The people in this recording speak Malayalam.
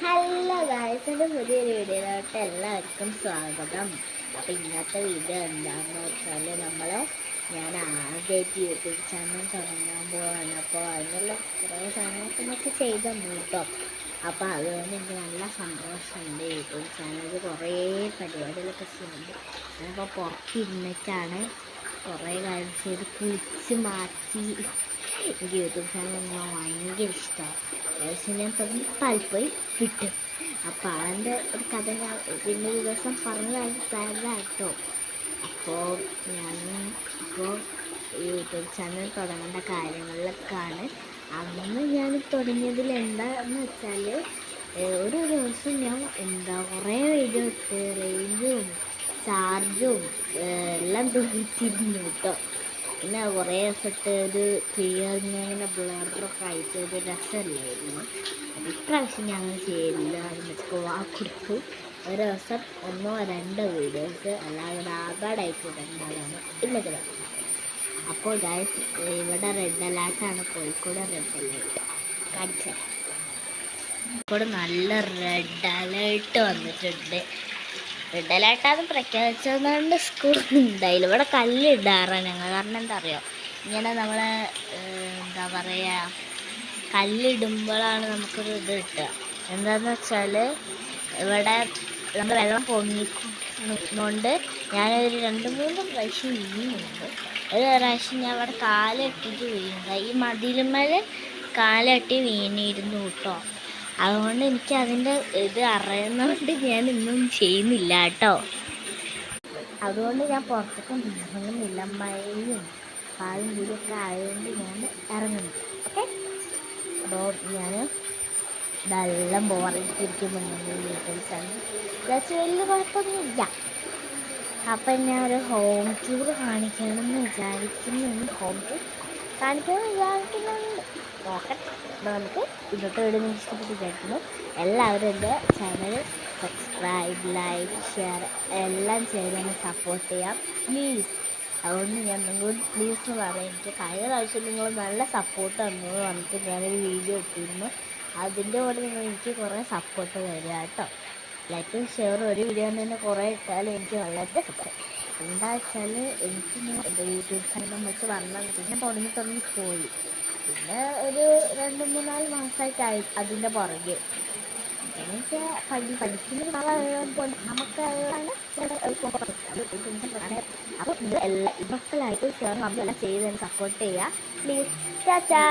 ഹലോ ഗായ്സ്, എൻ്റെ പുതിയൊരു വീഡിയോയിലോട്ട് എല്ലാവർക്കും സ്വാഗതം. അപ്പോൾ ഇന്നത്തെ വീഡിയോ എന്താണെന്ന് വെച്ചാൽ ഞാൻ ആദ്യമായിട്ട് യൂട്യൂബ് ചാനൽ തുടങ്ങാൻ പോവാണ്. അപ്പോൾ അതിനുള്ള കുറേ സാധനങ്ങളൊക്കെ നമുക്ക് ചെയ്ത് തന്നു കേട്ടോ. അപ്പോൾ അതുകൊണ്ട് എനിക്ക് നല്ല സന്തോഷമുണ്ട്. യൂട്യൂബ് ചാനലിൽ കുറേ പരിപാടികളൊക്കെ ചെയ്യുന്നുണ്ട്. ഞാനിപ്പോൾ പുറത്തിരുന്നിട്ടാണ് കുറേ കാര്യം ചെയ്ത് കുളിച്ച് മാറ്റി. എനിക്ക് യൂട്യൂബ് ചാനൽ ഭയങ്കര ഇഷ്ടമാണ്. പക്ഷേ ഞാൻ പോയി വിട്ടു. അപ്പോൾ അതിൻ്റെ ഒരു കഥ ഞാൻ പിന്നെ ഒരു ദിവസം പറഞ്ഞതായിട്ടോ. അപ്പോൾ ഇപ്പോൾ യൂട്യൂബ് ചാനൽ തുടങ്ങേണ്ട കാര്യങ്ങളിലൊക്കെയാണ്. അന്ന് ഞാൻ തുടങ്ങിയതിൽ എന്താണെന്ന് വെച്ചാൽ ഒരു ദിവസം ഞാൻ കുറേ വീഡിയോ ഇട്ട് റേഞ്ചും ചാർജും എല്ലാം തീർത്തിരുന്നു കേട്ടോ. പിന്നെ കുറേ ദിവസത്തെ ഒരു ക്ലിയർ ഇങ്ങനെ ബ്ലറൊക്കെ ആയിട്ട് ഒരു രസമല്ലായിരുന്നു. അപ്പോൾ ഇപ്രാവശ്യം ഞാൻ അങ്ങനെ ചെയ്യില്ല എന്ന് കൊടുത്തു. ഒരു ദിവസം 1-2 വീഡിയോസ് അല്ലാതെ ആകാടായിട്ട് ഇടുന്നതാണ് ഇന്നത്തെ. അപ്പോൾ ഗൈസ്, ഇവിടെ റെഡ് അലേർട്ടാണ്, കോഴിക്കോട് റെഡ് അലേർട്ട് കാണിച്ചത്. കോഴിക്കോട് നല്ല റെഡ് അലേർട്ട് വന്നിട്ടുണ്ട്. റെഡ് അലേർട്ടാന്ന് പ്രഖ്യാപിച്ചതുകൊണ്ട് സ്കൂളൊന്നും ഉണ്ടായില്ല. ഇവിടെ കല്ലിടാറാണ് ഞങ്ങൾ. കാരണം എന്താ അറിയോ, ഇങ്ങനെ നമ്മൾ എന്താ പറയുക, കല്ലിടുമ്പോഴാണ് നമുക്കൊരു ഇത് കിട്ടുക. എന്താണെന്ന് വെച്ചാൽ ഇവിടെ നമ്മൾ വെള്ളം പൊങ്ങിക്കൊണ്ട് ഞാനൊരു 2-3 പ്രാവശ്യം വീഴുന്നുണ്ട്. ഒരു പ്രാവശ്യം ഞാൻ ഇവിടെ കാലിട്ടിട്ട് വീഴുന്നത്, ഈ മതിലുമ്മേൽ കാലിട്ടി വീണിരുന്നു കേട്ടോ. അതുകൊണ്ട് എനിക്ക് അതിൻ്റെ ഇത് അറിയുന്നതുകൊണ്ട് ഞാൻ ഇന്നും ചെയ്യുന്നില്ല കേട്ടോ. അതുകൊണ്ട് ഞാൻ പുറത്തേക്കും ഇറങ്ങുന്നില്ല. മഴയും കാലും കൂടിയൊക്കെ ആയതുകൊണ്ട് ഞാൻ ഇറങ്ങുന്നു. ഓക്കെ, അപ്പോൾ ഞാൻ ഇതെല്ലാം ബോറടിച്ചിരിക്കുന്നുണ്ട് യൂട്യൂബ് ചാനൽ. ജസ്റ്റ് വലിയ കുഴപ്പമൊന്നുമില്ല. അപ്പം ഞാൻ ഒരു ഹോം ടൂർ കാണിക്കണമെന്ന് വിചാരിക്കുന്നുണ്ട്. നോക്കട്ടെ. നമുക്ക് ഇന്നത്തെ വീഡിയോ നിങ്ങൾക്ക് ഇഷ്ടപ്പെട്ട് വിചാരിക്കുന്നു. എല്ലാവരും എൻ്റെ ചാനൽ സബ്സ്ക്രൈബ്, ലൈക്ക്, ഷെയർ എല്ലാം ചെയ്തൊന്ന് സപ്പോർട്ട് ചെയ്യാം പ്ലീസ്. അതുകൊണ്ട് ഞാൻ നിങ്ങളോട് പ്ലീസ് എന്ന് പറയാം. എനിക്ക് കഴിഞ്ഞ പ്രാവശ്യം നിങ്ങൾ നല്ല സപ്പോർട്ട് തന്നു പറഞ്ഞിട്ട് ഞാനൊരു വീഡിയോ ഇട്ടിരുന്നു. അതിൻ്റെ കൂടെ നിങ്ങൾ എനിക്ക് കുറേ സപ്പോർട്ട് തരിക കേട്ടോ. ലൈക്കും ഷെയറും ഒരു വീഡിയോ തന്നെ കുറേ ഇട്ടാലും എനിക്ക് വളരെ സപ്പോർട്ട്. എന്താ വെച്ചാൽ എനിക്ക് എൻ്റെ യൂട്യൂബ് ചാനൽ വെച്ച് വന്നാൽ പിന്നെ തുടങ്ങി പോയി. പിന്നെ ഒരു 2-3-4 മാസമായിട്ടായി അതിൻ്റെ പുറകെ. എനിക്ക് പഠിക്കുന്ന നമുക്ക് അപ്പോൾ എല്ലാ മക്കളായിട്ട് ഷെയർ നമ്മളെല്ലാം ചെയ്ത് സപ്പോർട്ട് ചെയ്യുക പ്ലീസ്. ടാറ്റാ.